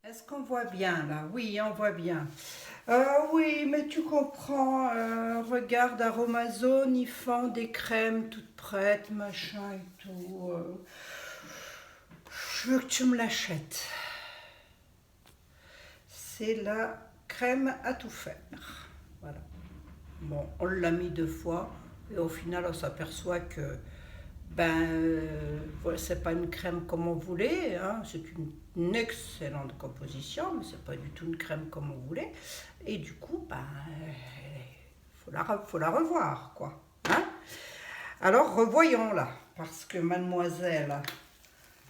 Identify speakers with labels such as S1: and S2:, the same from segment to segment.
S1: Est-ce qu'on voit bien là? Oui, on voit bien. Oui, mais tu comprends, regarde Aromazone, ils font des crèmes toutes prêtes, machin et tout. Je veux que tu me l'achètes. C'est la crème à tout faire. Voilà. Bon, on l'a mis 2 fois et au final on s'aperçoit que voilà, c'est pas une crème comme on voulait, hein. C'est une excellente composition, mais c'est pas du tout une crème comme on voulait. Et du coup, faut la revoir, quoi. Hein. Alors revoyons-la, parce que mademoiselle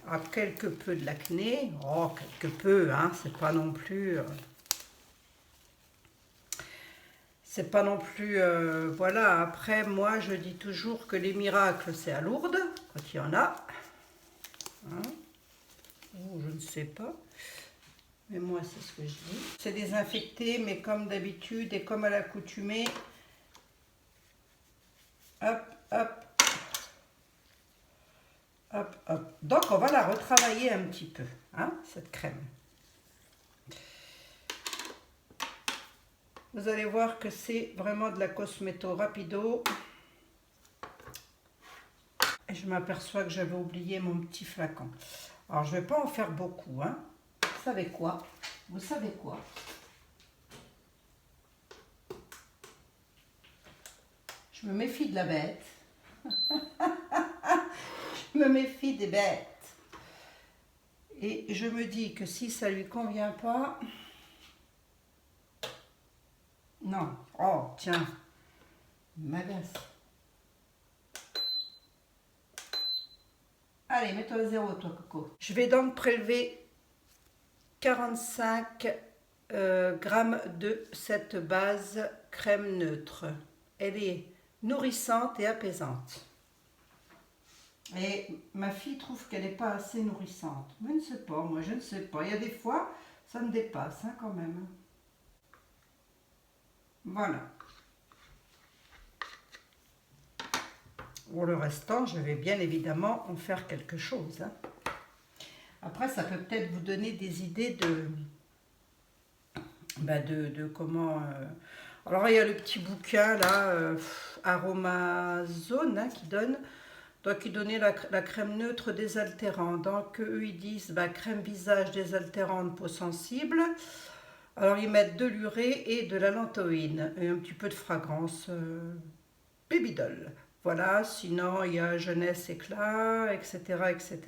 S1: a quelque peu de l'acné. Oh, quelque peu, hein, c'est pas non plus... c'est pas non plus... voilà, après, moi, je dis toujours que les miracles, c'est à Lourdes, quand il y en a. Hein. Oh, je ne sais pas. Mais moi, c'est ce que je dis. C'est désinfecté, mais comme d'habitude et comme à l'accoutumée. Hop, hop. Hop, hop. Donc, on va la retravailler un petit peu, hein, cette crème. Vous allez voir que c'est vraiment de la cosméto rapido. Et je m'aperçois que j'avais oublié mon petit flacon. Alors, je ne vais pas en faire beaucoup, hein. Vous savez quoi? Vous savez quoi? Je me méfie de la bête. Je me méfie des bêtes. Et je me dis que si ça lui convient pas... Non. Oh, tiens. M'agace. Allez, mets-toi à 0, toi, Coco. Je vais donc prélever 45 grammes de cette base crème neutre. Elle est nourrissante et apaisante. Et ma fille trouve qu'elle n'est pas assez nourrissante. Mais je ne sais pas, moi je ne sais pas. Il y a des fois, ça me dépasse, hein, quand même. Voilà. Pour le restant, je vais bien évidemment en faire quelque chose. Hein. Après, ça peut peut-être vous donner des idées de comment... Alors, il y a le petit bouquin, là, Aromazone, hein, qui donne... Donc, ils donnaient la crème neutre désaltérante. Donc, eux, ils disent crème visage désaltérante peau sensible. Alors, ils mettent de l'urée et de la lantoïne. Et un petit peu de fragrance Baby Doll. Voilà, sinon, il y a jeunesse, éclat, etc., etc.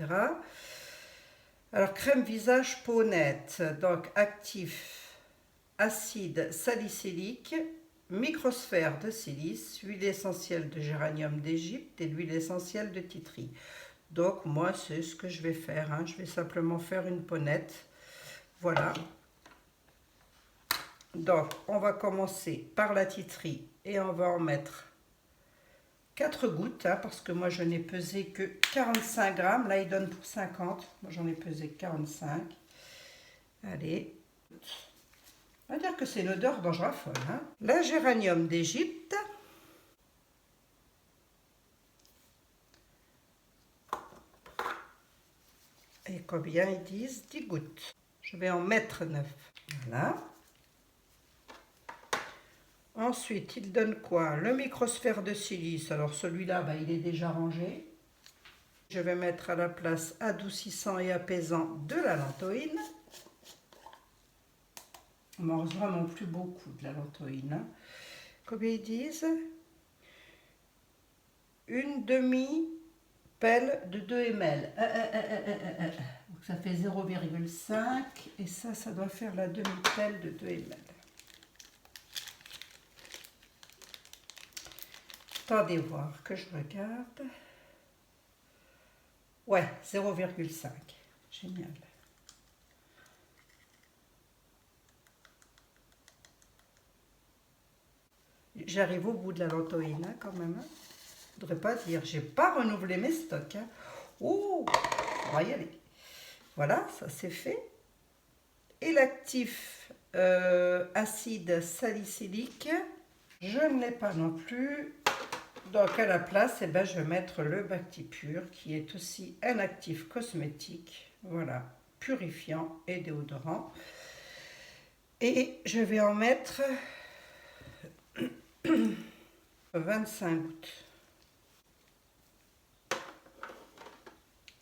S1: Alors, crème visage peau nette. Donc, actif, acide salicylique, microsphère de silice, huile essentielle de géranium d'Égypte et l'huile essentielle de titri. Donc moi c'est ce que je vais faire, hein. Je vais simplement faire une peau nette. Voilà. Donc on va commencer par la titri et on va en mettre 4 gouttes, hein, parce que moi je n'ai pesé que 45 grammes. Là il donne pour 50, moi j'en ai pesé 45. Allez. On va dire que c'est une odeur dont je raffole. Hein. La géranium d'Égypte. Et combien ils disent? 10 gouttes. Je vais en mettre 9. Voilà. Ensuite, il donne quoi? Le microsphère de silice. Alors celui-là, il est déjà rangé. Je vais mettre à la place adoucissant et apaisant de la lantoïne. On m'en reste vraiment plus beaucoup de la lantoïne. Hein. Combien ils disent? Une demi-pelle de 2 ml. Donc ça fait 0,5 et ça doit faire la demi-pelle de 2 ml. Attendez voir que je regarde. Ouais, 0,5. Génial. J'arrive au bout de la lantoïne, hein, quand même. Hein. Je ne voudrais pas dire, j'ai pas renouvelé mes stocks. Hein. Oh, on va y aller. Voilà, ça c'est fait. Et l'actif acide salicylique. Je ne l'ai pas non plus. Donc à la place, eh ben, je vais mettre le Bactipur qui est aussi un actif cosmétique. Voilà, purifiant et déodorant. Et je vais en mettre 25 gouttes.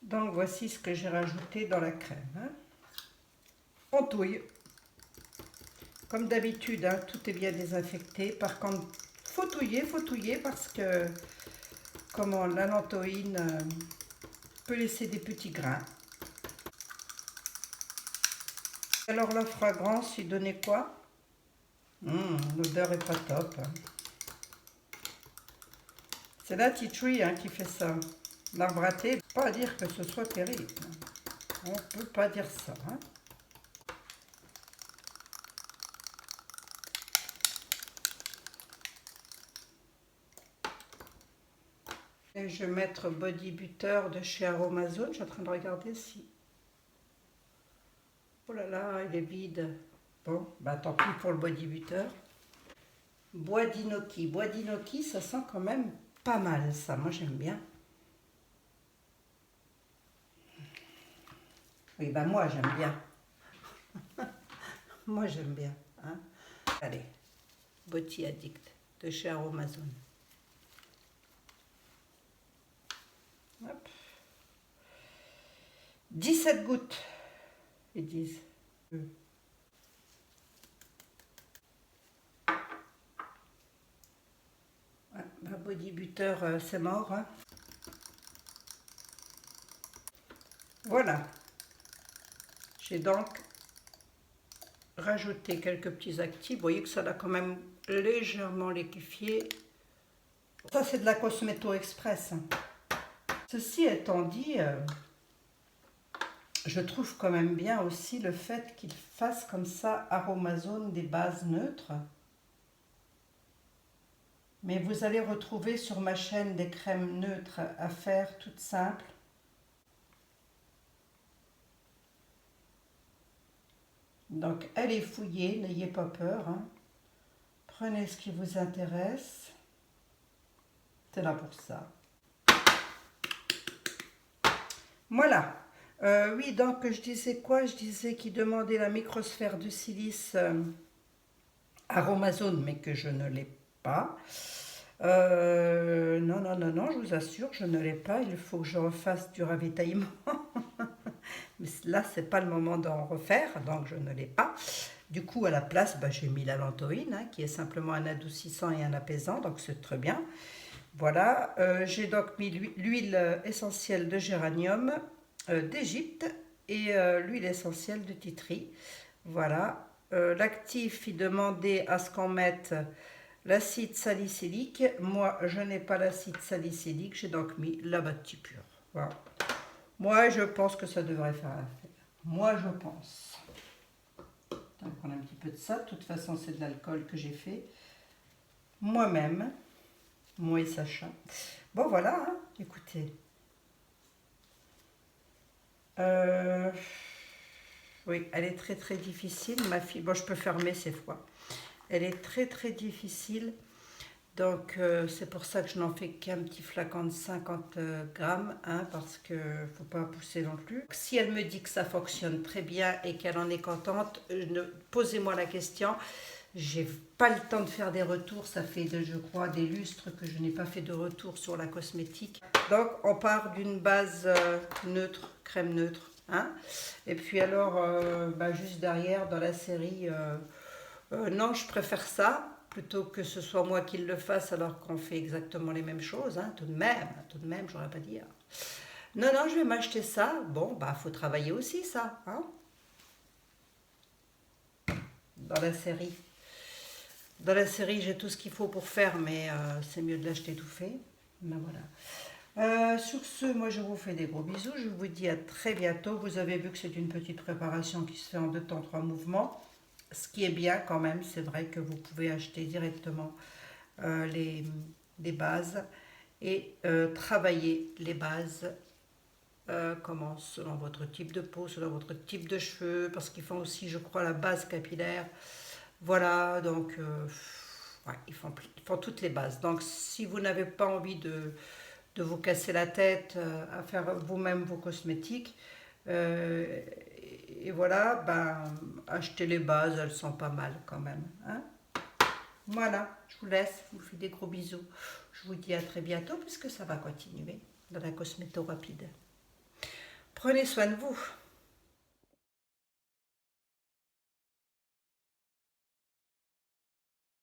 S1: Donc voici ce que j'ai rajouté dans la crème. Hein. On touille. Comme d'habitude, hein, tout est bien désinfecté. Par contre, faut touiller parce que comment la lantoïne peut laisser des petits grains. Alors la fragrance, lui donnait quoi? L'odeur est pas top. C'est la tea tree hein, qui fait ça. L'arbre à thé, pas à dire que ce soit terrible. On peut pas dire ça. Hein. Et je vais mettre Body Butter de chez Aromazone. Je suis en train de regarder si... Oh là là, il est vide. Bon, bah tant pis pour le Body Butter. Bois d'Inoki. Bois d'Inoki, ça sent quand même pas mal, ça. Moi, j'aime bien. Oui, bah moi, j'aime bien. Moi, j'aime bien. Hein. Allez, Body Addict de chez Aromazone. Hop. 17 gouttes, ils disent. Ouais, bah Body Butter, c'est mort. Hein. Voilà. J'ai donc rajouté quelques petits actifs. Vous voyez que ça l'a quand même légèrement liquéfié. Ça, c'est de la Cosmeto Express. Ceci étant dit, je trouve quand même bien aussi le fait qu'il fasse comme ça Aromazone des bases neutres. Mais vous allez retrouver sur ma chaîne des crèmes neutres à faire toutes simples. Donc, allez fouiller, n'ayez pas peur. Hein. Prenez ce qui vous intéresse. C'est là pour ça. Voilà. Oui, donc je disais quoi? Je disais qu'il demandait la microsphère de silice Aromazone, mais que je ne l'ai pas. Non, non, non, non, je vous assure, je ne l'ai pas. Il faut que je refasse du ravitaillement. Mais là, c'est pas le moment d'en refaire, donc je ne l'ai pas. Du coup, à la place, bah, j'ai mis la lantoïne, hein, qui est simplement un adoucissant et un apaisant, donc c'est très bien. Voilà, j'ai donc mis l'huile essentielle de géranium d'Égypte et l'huile essentielle de titri. Voilà, l'actif, il demandait à ce qu'on mette l'acide salicylique. Moi, je n'ai pas l'acide salicylique, j'ai donc mis la Bactipur. Voilà. Moi, je pense que ça devrait faire l'affaire. Moi, je pense. On va prendre un petit peu de ça. De toute façon, c'est de l'alcool que j'ai fait moi-même. Moi et Sacha. Bon, voilà. Hein. Écoutez. Oui, elle est très, très difficile, ma fille. Bon, je peux fermer ces fois. Elle est très, très difficile. Donc, c'est pour ça que je n'en fais qu'un petit flacon de 50 grammes, hein, parce qu'il ne faut pas pousser non plus. Si elle me dit que ça fonctionne très bien et qu'elle en est contente, posez-moi la question. J'ai pas le temps de faire des retours, ça fait, je crois, des lustres que je n'ai pas fait de retour sur la cosmétique. Donc, on part d'une base neutre, crème neutre. Hein. Et puis alors, bah, juste derrière, dans la série, non, je préfère ça. Plutôt que ce soit moi qui le fasse alors qu'on fait exactement les mêmes choses, hein, tout de même, j'aurais pas dire. Non, non, je vais m'acheter ça. Bon, bah, faut travailler aussi ça, hein, dans la série. Dans la série, j'ai tout ce qu'il faut pour faire, mais c'est mieux de l'acheter tout fait. Ben voilà. Sur ce, moi, je vous fais des gros bisous. Je vous dis à très bientôt. Vous avez vu que c'est une petite préparation qui se fait en 2 temps, 3 mouvements. Ce qui est bien quand même, c'est vrai que vous pouvez acheter directement les bases et travailler les bases comment, selon votre type de peau, selon votre type de cheveux, parce qu'ils font aussi, je crois, la base capillaire. Voilà, donc ouais, ils font toutes les bases. Donc si vous n'avez pas envie de vous casser la tête à faire vous-même vos cosmétiques, euh, et voilà, ben, achetez les bases, elles sont pas mal quand même. Hein. Voilà, je vous laisse, je vous fais des gros bisous. Je vous dis à très bientôt puisque ça va continuer dans la cosméto rapide. Prenez soin de vous.